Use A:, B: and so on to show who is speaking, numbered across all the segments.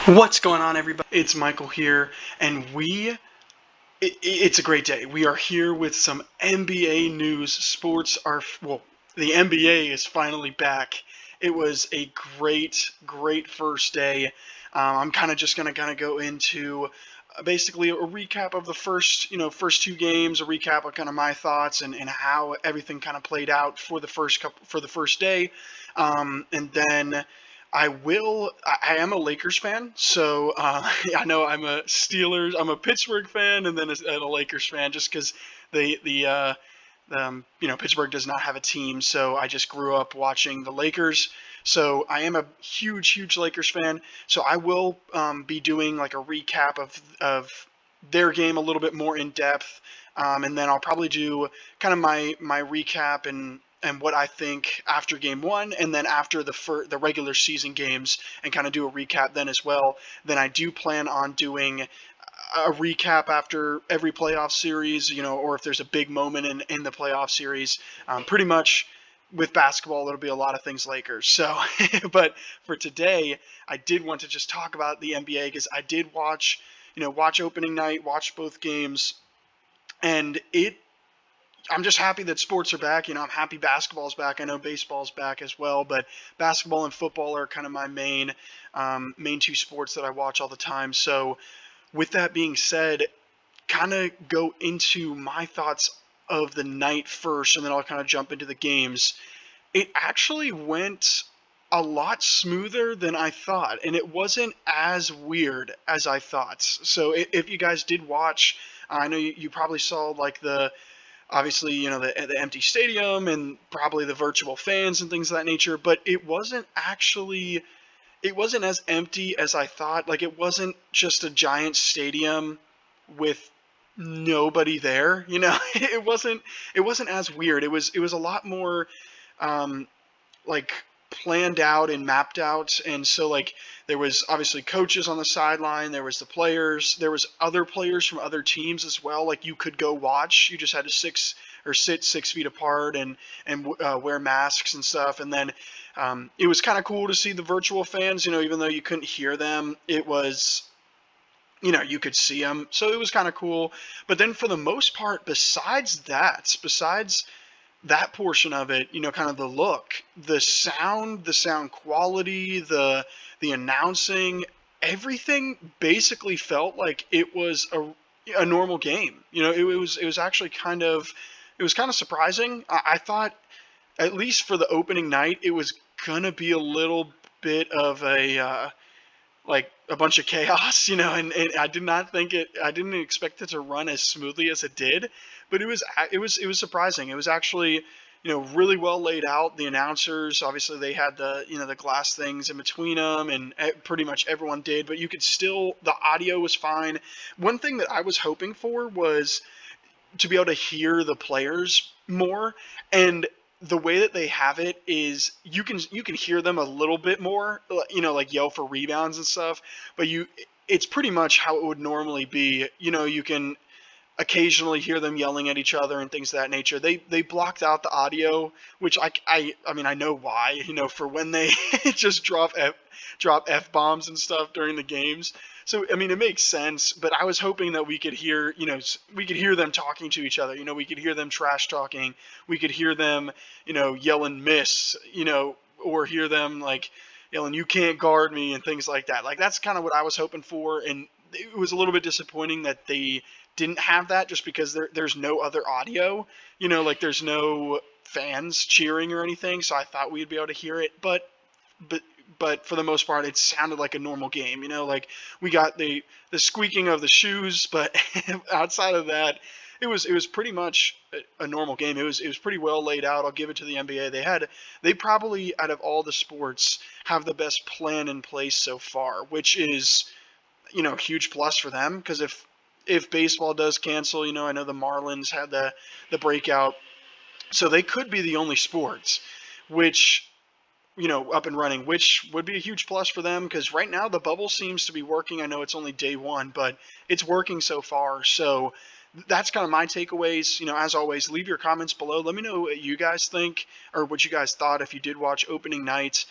A: What's going on, everybody? It's Michael here, and it's a great day. We are here with some NBA news. The NBA is finally back. It was a great first day. I'm kind of just going to go into basically a recap of the first two games, a recap of kind of my thoughts and how everything kind of played out for the first day. And then I am a Lakers fan, so I know I'm a Pittsburgh fan, and then a Lakers fan, just because Pittsburgh does not have a team, so I just grew up watching the Lakers. So I am a huge Lakers fan. So I will be doing like a recap of their game a little bit more in depth, and then I'll probably do kind of my recap and what I think after game one, and then after the regular season games, and kind of do a recap then as well. Then I do plan on doing a recap after every playoff series, or if there's a big moment in the playoff series. Pretty much with basketball, it'll be a lot of things Lakers. So, but for today, I did want to just talk about the NBA because I did watch opening night, watch both games, and I'm just happy that sports are back. I'm happy basketball's back. I know baseball's back as well, but basketball and football are kind of my main two sports that I watch all the time. So, with that being said, kind of go into my thoughts of the night first, and then I'll kind of jump into the games. It actually went a lot smoother than I thought, and it wasn't as weird as I thought. So if you guys did watch, I know you probably saw like obviously, the empty stadium and probably the virtual fans and things of that nature, but it wasn't as empty as I thought. Like, it wasn't just a giant stadium with nobody there. It wasn't as weird. It was a lot more like planned out and mapped out. And so, like, there was obviously coaches on the sideline, there was the players, there was other players from other teams as well. Like, you could go watch. You just had to sit 6 feet apart and wear masks and stuff. And then it was kind of cool to see the virtual fans. Even though you couldn't hear them, it was, you could see them. So it was kind of cool. But then for the most part, besides that portion of it, kind of the look, the sound quality, the announcing, everything basically felt like it was a normal game. It was actually kind of surprising. I thought, at least for the opening night, it was gonna be a little bit of like a bunch of chaos, and I didn't expect it to run as smoothly as it did, but it was surprising. It was actually, really well laid out. The announcers, obviously, they had the glass things in between them, and pretty much everyone did, but the audio was fine. One thing that I was hoping for was to be able to hear the players more, and the way that they have it is you can hear them a little bit more, like yell for rebounds and stuff, but it's pretty much how it would normally be. You can occasionally hear them yelling at each other and things of that nature. They blocked out the audio, which I mean, I know why, for when they just drop F bombs and stuff during the games. So I mean, it makes sense, but I was hoping that we could hear them talking to each other. We could hear them trash talking. We could hear them, yelling miss, or hear them like yelling, "You can't guard me," and things like that. Like, that's kind of what I was hoping for, and it was a little bit disappointing that they didn't have that, just because there's no other audio, like there's no fans cheering or anything. So I thought we'd be able to hear it, but but for the most part, it sounded like a normal game. Like, we got the squeaking of the shoes, but outside of that, it was pretty much a normal game. It was pretty well laid out. I'll give it to the NBA. They probably, out of all the sports, have the best plan in place so far, which is, huge plus for them, because if baseball does cancel, I know the Marlins had the breakout, so they could be the only sports which, up and running, which would be a huge plus for them, because right now the bubble seems to be working. I know it's only day one, but it's working so far. So that's kind of my takeaways. As always, leave your comments below. Let me know what you guys think, or what you guys thought if you did watch opening night.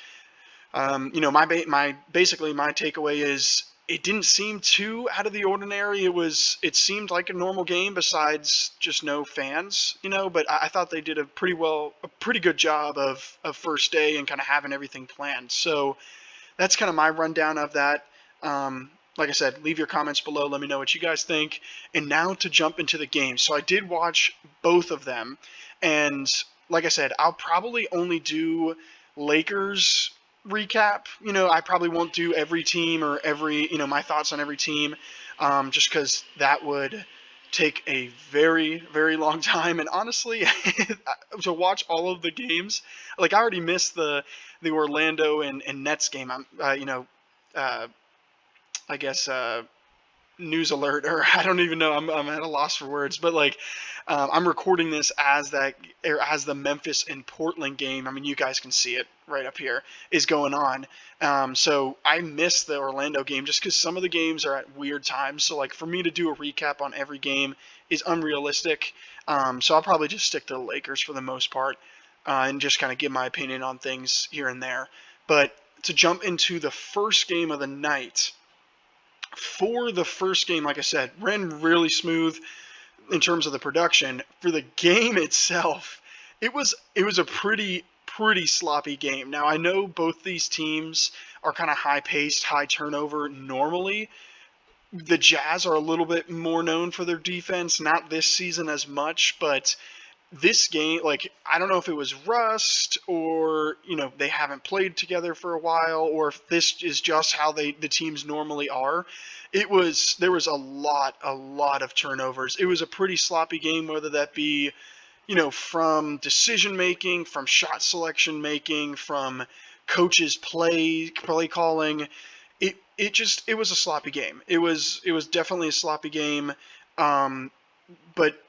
A: Basically my takeaway is it didn't seem too out of the ordinary. It seemed like a normal game besides just no fans, but I thought they did a pretty good job of first day and kind of having everything planned. So that's kind of my rundown of that. Like I said, leave your comments below. Let me know what you guys think. And now to jump into the game. So I did watch both of them, and like I said, I'll probably only do Lakers recap. I probably won't do every team or my thoughts on every team, just because that would take a very, very long time. And honestly, to watch all of the games, like I already missed the Orlando and Nets game. I'm, uh, I guess news alert, or I don't even know. I'm at a loss for words, but like I'm recording this as the Memphis and Portland game. I mean, you guys can see it right up here is going on. So I missed the Orlando game just because some of the games are at weird times. So like for me to do a recap on every game is unrealistic. So I'll probably just stick to the Lakers for the most part, and just kind of give my opinion on things here and there. But to jump into the first game of the night, for the first game, like I said, ran really smooth in terms of the production. For the game itself, it was a pretty sloppy game. Now I know both these teams are kind of high paced, high turnover normally. The Jazz are a little bit more known for their defense, not this season as much, but this game, like, I don't know if it was rust or, they haven't played together for a while, or if this is just how the teams normally are. There was a lot of turnovers. It was a pretty sloppy game, whether that be, from decision making, from shot selection making, from coaches play calling. It was a sloppy game. It was definitely a sloppy game. But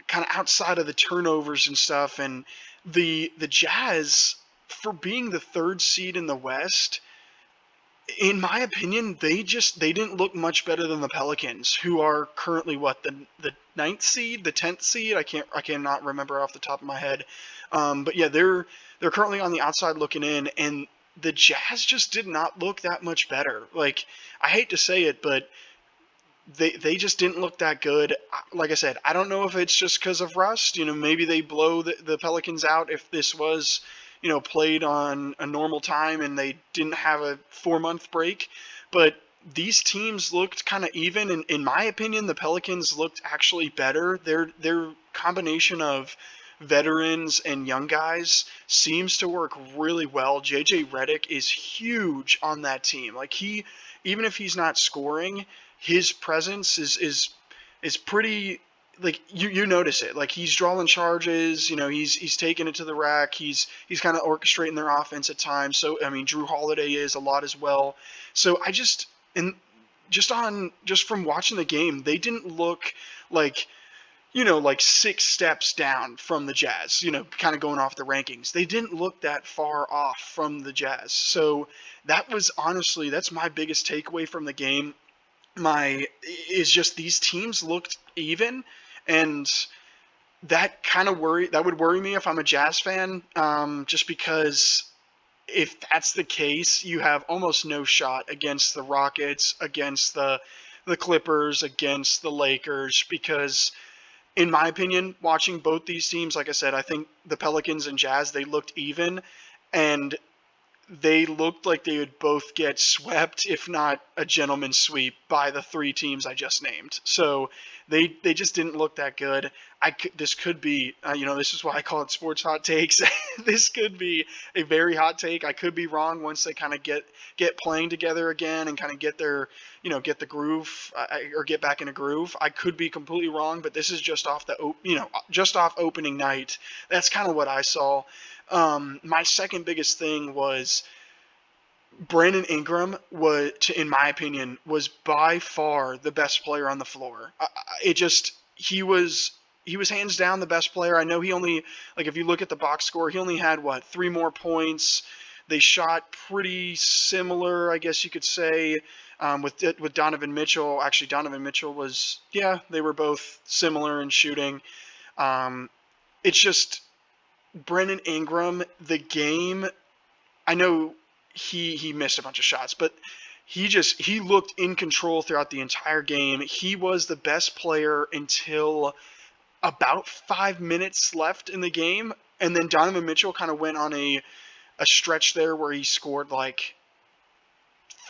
A: kind of outside of the turnovers and stuff, and the Jazz, for being the third seed in the West, in my opinion, they didn't look much better than the Pelicans, who are currently what, the ninth seed, the 10th seed. I cannot remember off the top of my head. But yeah, they're currently on the outside looking in, and the Jazz just did not look that much better. Like, I hate to say it, but they just didn't look that good. Like I said, I don't know if it's just because of rust. Maybe they blow the Pelicans out if this was, played on a normal time and they didn't have a 4-month break. But these teams looked kind of even. And in my opinion, the Pelicans looked actually better. Their combination of veterans and young guys seems to work really well. JJ Redick is huge on that team. Like, even if he's not scoring, his presence is pretty, like, you notice it. Like, he's drawing charges, he's taking it to the rack. He's kind of orchestrating their offense at times. So I mean, Drew Holiday is a lot as well. So just from watching the game, they didn't look like, like 6 steps down from the Jazz, kind of going off the rankings. They didn't look that far off from the Jazz. So that's my biggest takeaway from the game. Is just these teams looked even, and that would worry me if I'm a Jazz fan, just because if that's the case, you have almost no shot against the Rockets, against the Clippers, against the Lakers, because in my opinion, watching both these teams, like I said, I think the Pelicans and Jazz, they looked even, and they looked like they would both get swept, if not a gentleman's sweep, by the 3 teams I just named. So they just didn't look that good. This could be, this is why I call it sports hot takes. This could be a very hot take. I could be wrong once they kind of get playing together again and kind of get get the groove, or get back in a groove. I could be completely wrong, but this is just off just off opening night. That's kind of what I saw. My second biggest thing was Brandon Ingram in my opinion, was by far the best player on the floor. He was hands down the best player. I know he only, like, if you look at the box score, he only had 3 more points. They shot pretty similar, I guess you could say, with Donovan Mitchell. Actually, Donovan Mitchell they were both similar in shooting. It's just Brendan Ingram, the game, I know he missed a bunch of shots, but he looked in control throughout the entire game. He was the best player until about 5 minutes left in the game, and then Donovan Mitchell kind of went on a stretch there where he scored like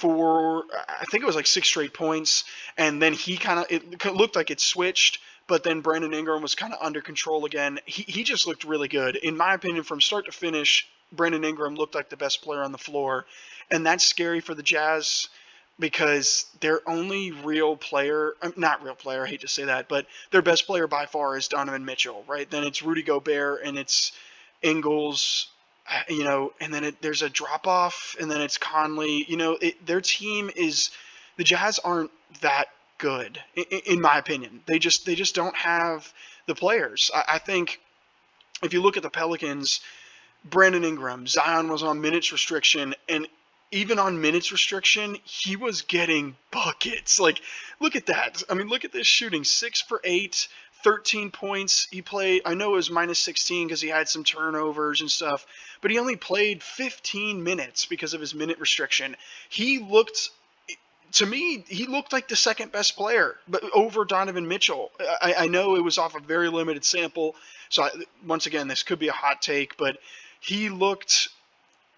A: I think it was like 6 straight points, and then it looked like it switched, but then Brandon Ingram was kind of under control again. He just looked really good. In my opinion, from start to finish, Brandon Ingram looked like the best player on the floor, and that's scary for the Jazz because their only real player, not real player, I hate to say that, but their best player by far is Donovan Mitchell, right? Then it's Rudy Gobert, and it's Ingles, and then there's a drop off, and then it's Conley. Their team is the Jazz aren't that good, in my opinion. They just don't have the players. I think if you look at the Pelicans, Brandon Ingram, Zion was on minutes restriction, and even on minutes restriction, he was getting buckets. Like, look at that. I mean, look at this shooting. 6 for 8, 13 points. He played, I know it was minus 16 because he had some turnovers and stuff, but he only played 15 minutes because of his minute restriction. To me, he looked like the second best player, but over Donovan Mitchell. I know it was off a very limited sample, so once again, this could be a hot take, but he looked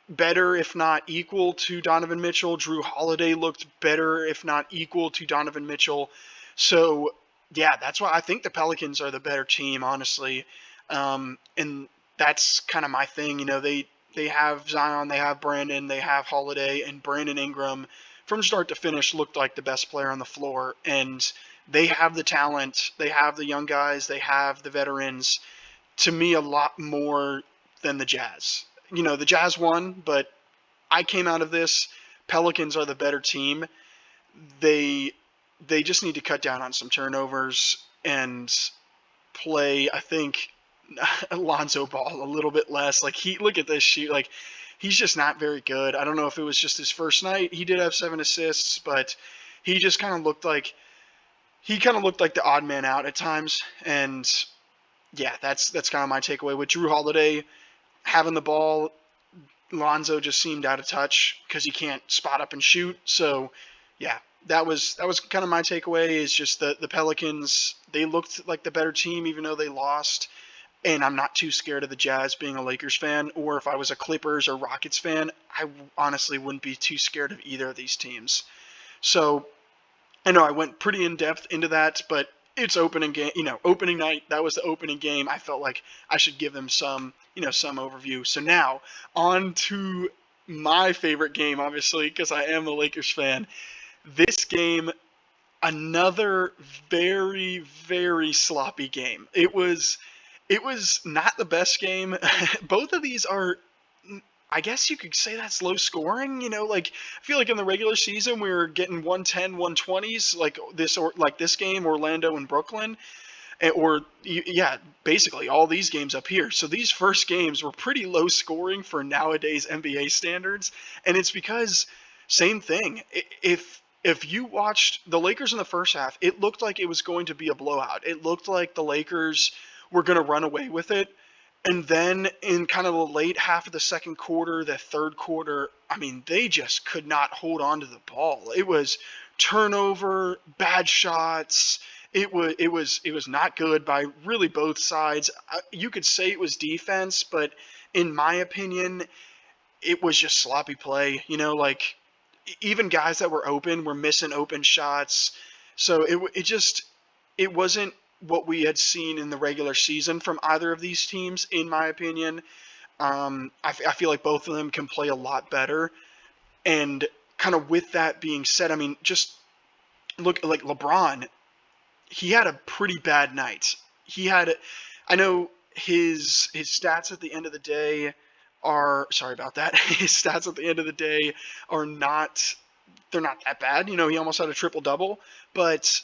A: better, if not equal, to Donovan Mitchell. Drew Holiday looked better, if not equal, to Donovan Mitchell. So, yeah, that's why I think the Pelicans are the better team, honestly. And that's kind of my thing. They have Zion, they have Brandon, they have Holiday, and Brandon Ingram from start to finish looked like the best player on the floor. And they have the talent, they have the young guys, they have the veterans. To me, a lot more than the Jazz. The Jazz won, but I came out of this. Pelicans are the better team. They just need to cut down on some turnovers and play, I think, Alonzo Ball a little bit less. Like, look at this shoot. Like, he's just not very good. I don't know if it was just his first night. He did have 7 assists, but he just kind of looked like the odd man out at times. And yeah, that's kind of my takeaway with Drew Holiday having the ball. Lonzo just seemed out of touch because he can't spot up and shoot. So yeah, that was kind of my takeaway, is just the Pelicans, they looked like the better team even though they lost. And I'm not too scared of the Jazz, being a Lakers fan, or if I was a Clippers or Rockets fan, I honestly wouldn't be too scared of either of these teams. So I know I went pretty in depth into that, but it's opening game, opening night. That was the opening game. I felt like I should give them some overview. So now on to my favorite game, obviously, because I am a Lakers fan. This game, another very, very sloppy game. It was not the best game. Both of these are, I guess you could say, that's low scoring. I feel like in the regular season we were getting 110, 120s, like this game, Orlando and Brooklyn, or yeah, basically all these games up here. So these first games were pretty low scoring for nowadays NBA standards, and it's because, same thing. If you watched the Lakers in the first half, it looked like it was going to be a blowout. It looked like the Lakers were going to run away with it. And then in kind of the late half of the second quarter, the third quarter, I mean, they just could not hold on to the ball. It was turnover, bad shots. It was not good by really both sides. You could say it was defense, but in my opinion, it was just sloppy play. Even guys that were open were missing open shots. So it wasn't what we had seen in the regular season from either of these teams, in my opinion. I feel like both of them can play a lot better. And kind of with that being said, I mean, just look, like LeBron, he had a pretty bad night. I know his stats at the end of the day are, sorry about that, his stats at the end of the day are not, they're not that bad. He almost had a triple-double, but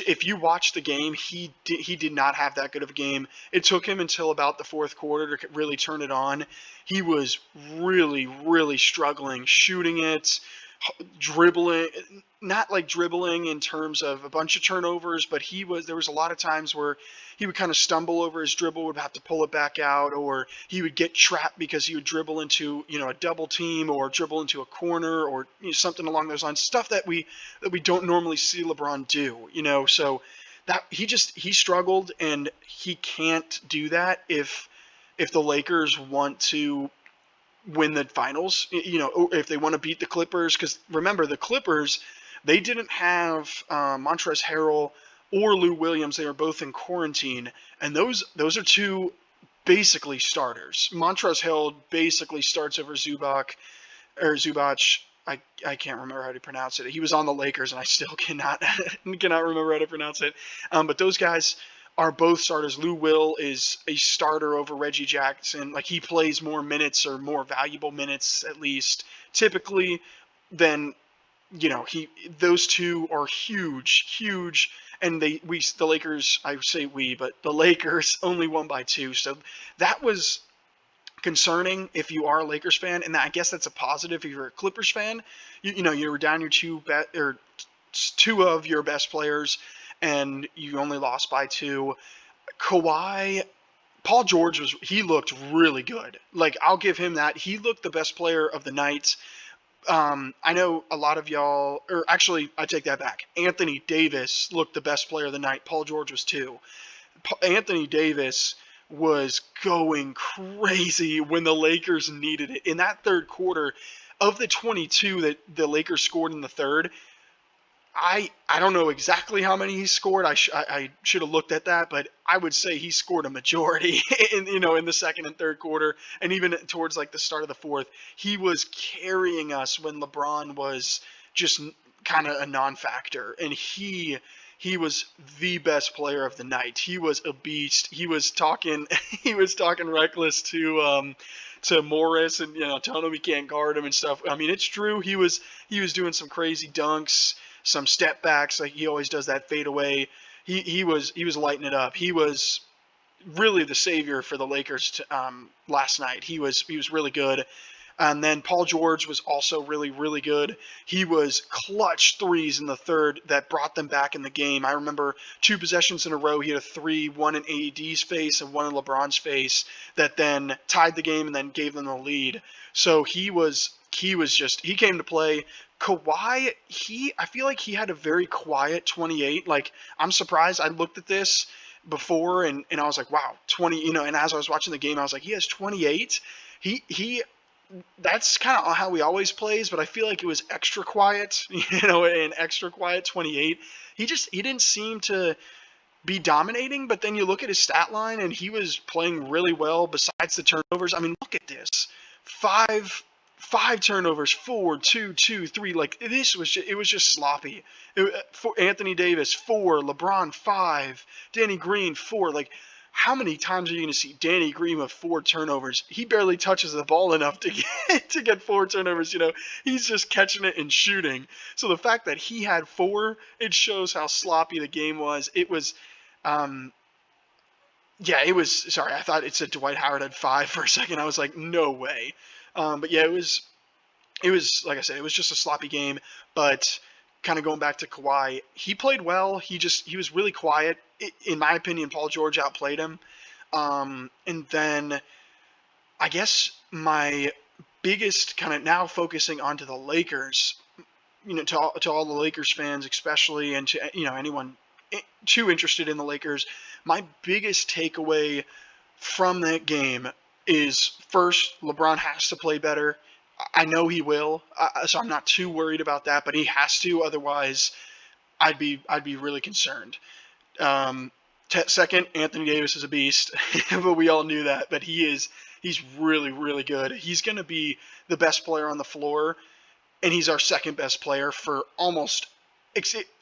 A: if you watch the game, he did not have that good of a game. It took him until about the fourth quarter to really turn it on. He was really, really struggling shooting it, dribbling, not like dribbling in terms of a bunch of turnovers, but there was a lot of times where he would kind of stumble over his dribble, would have to pull it back out, or he would get trapped because he would dribble into, a double team or dribble into a corner or something along those lines, stuff that we don't normally see LeBron do, so that he struggled, and he can't do that if the Lakers want to win the finals, if they want to beat the Clippers. Because remember, the Clippers, they didn't have Montrezl Harrell or Lou Williams. They are both in quarantine, and those are two basically starters. Montrezl Harrell basically starts over Zubac. I can't remember how to pronounce it. He was on the Lakers, and I still cannot remember how to pronounce it. But those guys are both starters. Lou Will is a starter over Reggie Jackson. Like, he plays more minutes, or more valuable minutes at least, typically, than those two are huge, and the Lakers, I say we, but the Lakers only won by 2. So that was concerning if you are a Lakers fan, and I guess that's a positive if you're a Clippers fan. You were down your two of your best players, and you only lost by 2. Kawhi, Paul George he looked really good. Like, I'll give him that. He looked the best player of the night. I know a lot of y'all, or actually, I take that back. Anthony Davis looked the best player of the night. Paul George was too. Anthony Davis was going crazy when the Lakers needed it. In that third quarter, of the 22 that the Lakers scored in the third, I don't know exactly how many he scored. I should have looked at that, but I would say he scored a majority in the second and third quarter, and even towards like the start of the fourth. He was carrying us when LeBron was just kind of a non-factor, and he was the best player of the night. He was a beast. He was talking reckless to Morris, and telling him he can't guard him and stuff. I mean, it's true. He was doing some crazy dunks, some step backs, like he always does, that fadeaway. He was lighting it up. He was really the savior for the Lakers last night. He was really good. And then Paul George was also really, really good. He was clutch threes in the third that brought them back in the game. I remember 2 possessions in a row. He had a 3, one in AD's face and one in LeBron's face, that then tied the game and then gave them the lead. So he came to play. Kawhi, I feel like he had a very quiet 28. Like, I'm surprised. I looked at this before and I was like, wow, 20, and as I was watching the game, I was like, he has 28. He That's kind of how he always plays, but I feel like it was extra quiet, an extra quiet 28. He didn't seem to be dominating, but then you look at his stat line and he was playing really well besides the turnovers. I mean, look at this. Five turnovers, 4, 2, 2, 3. Like, it was just sloppy. For Anthony Davis, 4, LeBron, 5, Danny Green, 4. Like, how many times are you going to see Danny Green with 4 turnovers? He barely touches the ball enough to get 4 turnovers. He's just catching it and shooting. So the fact that he had 4, it shows how sloppy the game was. It was, it was. Sorry, I thought it said Dwight Howard had 5 for a second. I was like, no way. But yeah, it was like I said, it was just a sloppy game. But kind of going back to Kawhi, he played well. He was really quiet. In my opinion, Paul George outplayed him. And then I guess my biggest, kind of now focusing onto the Lakers, to all the Lakers fans especially, and to anyone too interested in the Lakers, my biggest takeaway from that game is, first, LeBron has to play better. I know he will, so I'm not too worried about that, but he has to. Otherwise, I'd be really concerned. Second, Anthony Davis is a beast, but we all knew that. But he's really, really good. He's going to be the best player on the floor, and he's our second best player for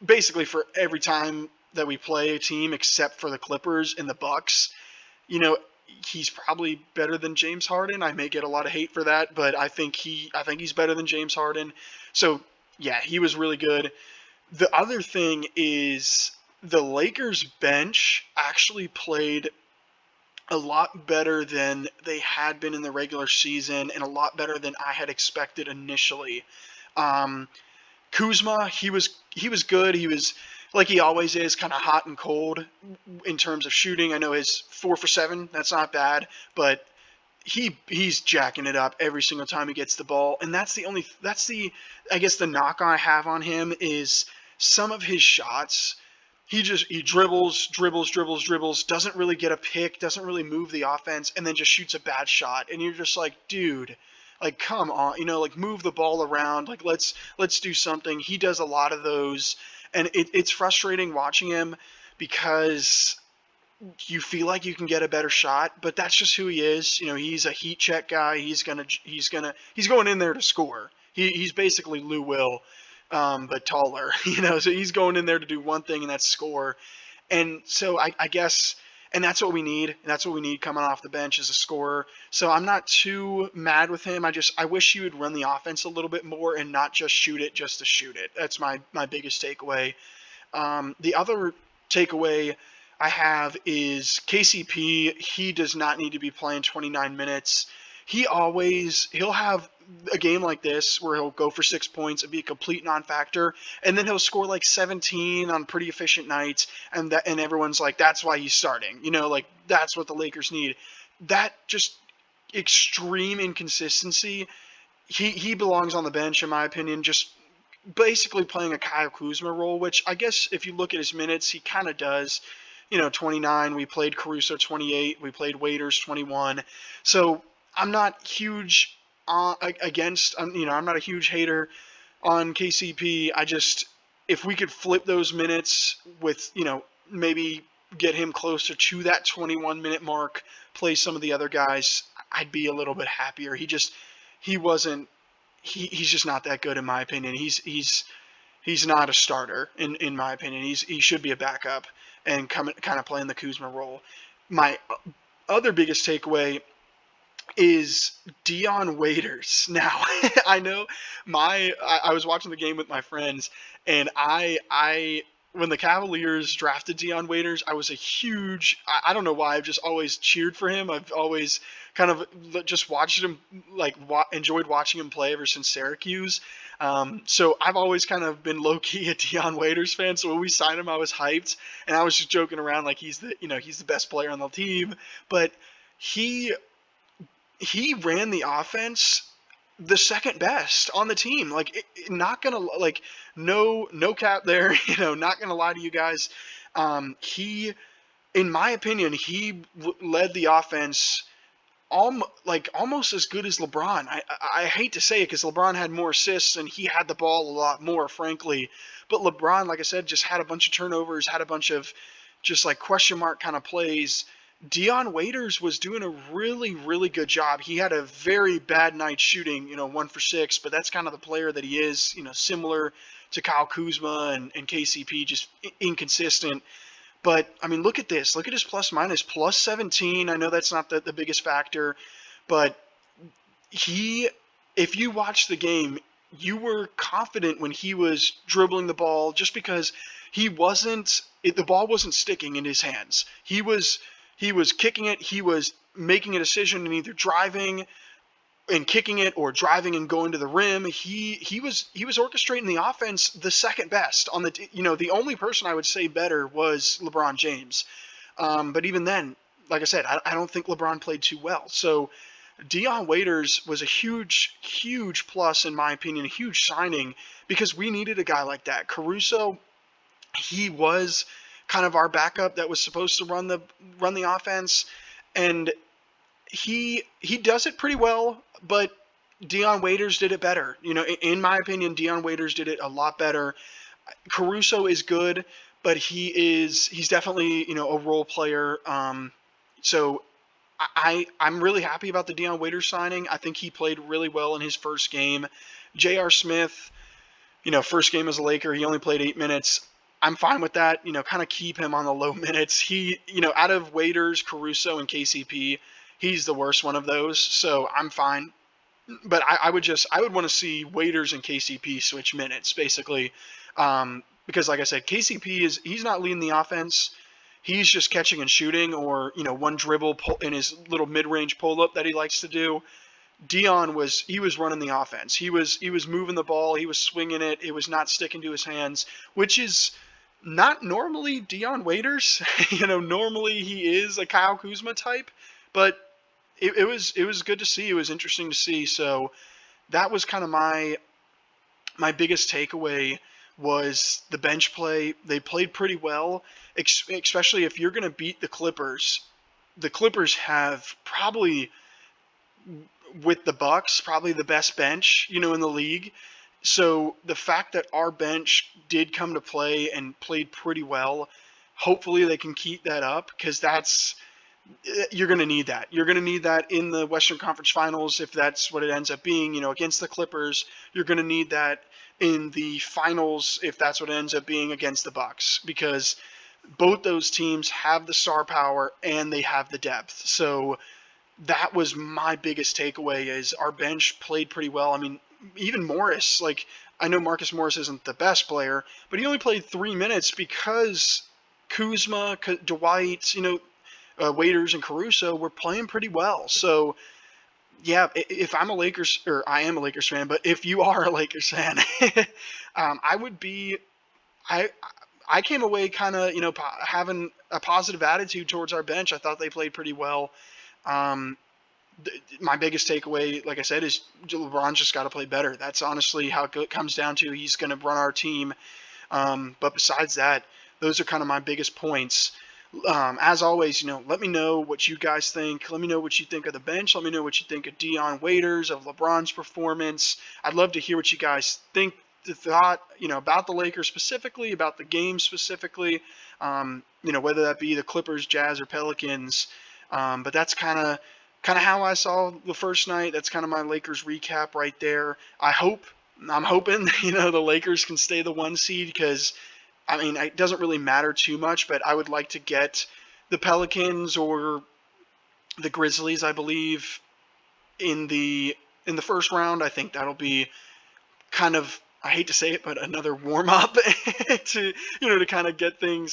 A: basically for every time that we play a team, except for the Clippers and the Bucks. He's probably better than James Harden. I may get a lot of hate for that, but I think he's better than James Harden. So yeah, he was really good. The other thing is, the Lakers bench actually played a lot better than they had been in the regular season, and a lot better than I had expected initially. Um, Kuzma, he was good. He was like he always is, kind of hot and cold in terms of shooting. I know his 4 for 7. That's not bad, but he's jacking it up every single time he gets the ball, and that's the I guess the knock I have on him is some of his shots. He dribbles, doesn't really get a pick, doesn't really move the offense, and then just shoots a bad shot, and you're just like, dude, like come on, like move the ball around, like let's do something. He does a lot of those, and it's frustrating watching him because you feel like you can get a better shot, but that's just who he is. He's a heat check guy. He's going in there to score. He's basically Lou Will, but taller. So he's going in there to do one thing, and that's score. And so I guess, and that's what we need. That's what we need coming off the bench is a scorer. So I'm not too mad with him. I wish he would run the offense a little bit more and not just shoot it just to shoot it. That's my biggest takeaway. The other takeaway I have is KCP. He does not need to be playing 29 minutes. He'll have a game like this where he'll go for 6 points and be a complete non-factor, and then he'll score like 17 on pretty efficient nights, and everyone's like, that's why he's starting. Like that's what the Lakers need. That just extreme inconsistency. He belongs on the bench in my opinion. Just basically playing a Kyle Kuzma role, which I guess if you look at his minutes, he kind of does. 29. We played Caruso 28. We played Waiters 21. So I'm not huge against. I'm not a huge hater on KCP. If we could flip those minutes with, maybe get him closer to that 21-minute mark, play some of the other guys, I'd be a little bit happier. He wasn't. He's just not that good in my opinion. He's not a starter in my opinion. He should be a backup and kind of playing the Kuzma role. My other biggest takeaway is Dion Waiters. Now, I know I was watching the game with my friends, and I when the Cavaliers drafted Dion Waiters, I was I don't know why, I've just always cheered for him. I've always kind of just watched him, like enjoyed watching him play ever since Syracuse. So I've always kind of been low-key a Dion Waiters fan. So when we signed him, I was hyped, and I was just joking around like he's the best player on the team. But he ran the offense the second best on the team. Like, not gonna, like, no cap there. Not gonna lie to you guys. In my opinion, he led the offense almost as good as LeBron. I hate to say it because LeBron had more assists and he had the ball a lot more, frankly. But LeBron, like I said, just had a bunch of turnovers, had a bunch of just like question mark kind of plays. Dion Waiters was doing a really, really good job. He had a very bad night shooting, 1 for 6, but that's kind of the player that he is, similar to Kyle Kuzma and KCP, just inconsistent. But, I mean, look at this. Look at his plus minus, plus 17. I know that's not the biggest factor, but if you watched the game, you were confident when he was dribbling the ball just because the ball wasn't sticking in his hands. He was kicking it. He was making a decision in either driving and kicking it or driving and going to the rim. He was orchestrating the offense the second best on the only person I would say better was LeBron James. But even then, like I said, I don't think LeBron played too well. So Dion Waiters was a huge, huge plus in my opinion, a huge signing because we needed a guy like that. Caruso, he was kind of our backup that was supposed to run the offense, and he does it pretty well, but Dion Waiters did it better. In my opinion, Dion Waiters did it a lot better. Caruso is good, but he's definitely, a role player. So I'm really happy about the Dion Waiters signing. I think he played really well in his first game. J.R. Smith, first game as a Laker, he only played 8 minutes. I'm fine with that. Kind of keep him on the low minutes. He, out of Waiters, Caruso, and KCP, he's the worst one of those. So I'm fine. But I would want to see Waiters and KCP switch minutes, basically. Because like I said, KCP he's not leading the offense. He's just catching and shooting or, one dribble in his little mid-range pull-up that he likes to do. Dion was running the offense. He was moving the ball. He was swinging it. It was not sticking to his hands, which is not normally Dion Waiters. Normally he is a Kyle Kuzma type, but it was good to see. It was interesting to see. So that was kind of my biggest takeaway was the bench play. They played pretty well, especially if you're going to beat the Clippers. The Clippers have probably, with the Bucks, probably the best bench, in the league. So the fact that our bench did come to play and played pretty well, hopefully they can keep that up, because you're going to need that. You're going to need that in the Western Conference Finals if that's what it ends up being, against the Clippers. You're going to need that in the finals if that's what it ends up being against the Bucks, because both those teams have the star power and they have the depth. So that was my biggest takeaway, is our bench played pretty well. I mean, even Morris, like, I know Marcus Morris isn't the best player, but he only played 3 minutes because Kuzma, Dwight, Waiters and Caruso were playing pretty well. So yeah, if I'm a Lakers, or I am a Lakers fan, but if you are a Lakers fan, I would be. I I came away kind of having a positive attitude towards our bench. I thought they played pretty well. Um, my biggest takeaway, like I said, is LeBron's just got to play better. That's honestly how it comes down to. He's going to run our team. But besides that, those are kind of my biggest points. As always, let me know what you guys think. Let me know what you think of the bench. Let me know what you think of Dion Waiters, of LeBron's performance. I'd love to hear what you guys think, thought, about the Lakers specifically, about the game specifically. Whether that be the Clippers, Jazz, or Pelicans. But that's kind of how I saw the first night. That's kind of my Lakers recap right there. I'm hoping, the Lakers can stay the 1 seed, because I mean, it doesn't really matter too much, but I would like to get the Pelicans or the Grizzlies, I believe, in the first round. I think that'll be kind of, I hate to say it, but another warm up to kind of get the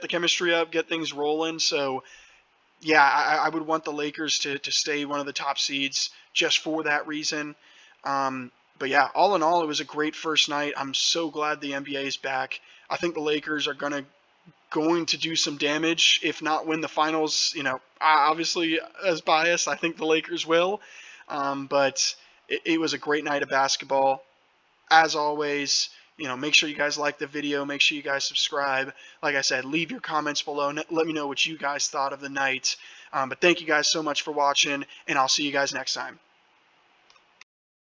A: chemistry up, get things rolling. So yeah, I would want the Lakers to stay one of the top seeds just for that reason. But yeah, all in all, it was a great first night. I'm so glad the NBA is back. I think the Lakers are going to do some damage, if not win the finals. Obviously, as biased, I think the Lakers will. But it was a great night of basketball. As always, make sure you guys like the video. Make sure you guys subscribe. Like I said, leave your comments below. Let me know what you guys thought of the night. But thank you guys so much for watching, and I'll see you guys next time.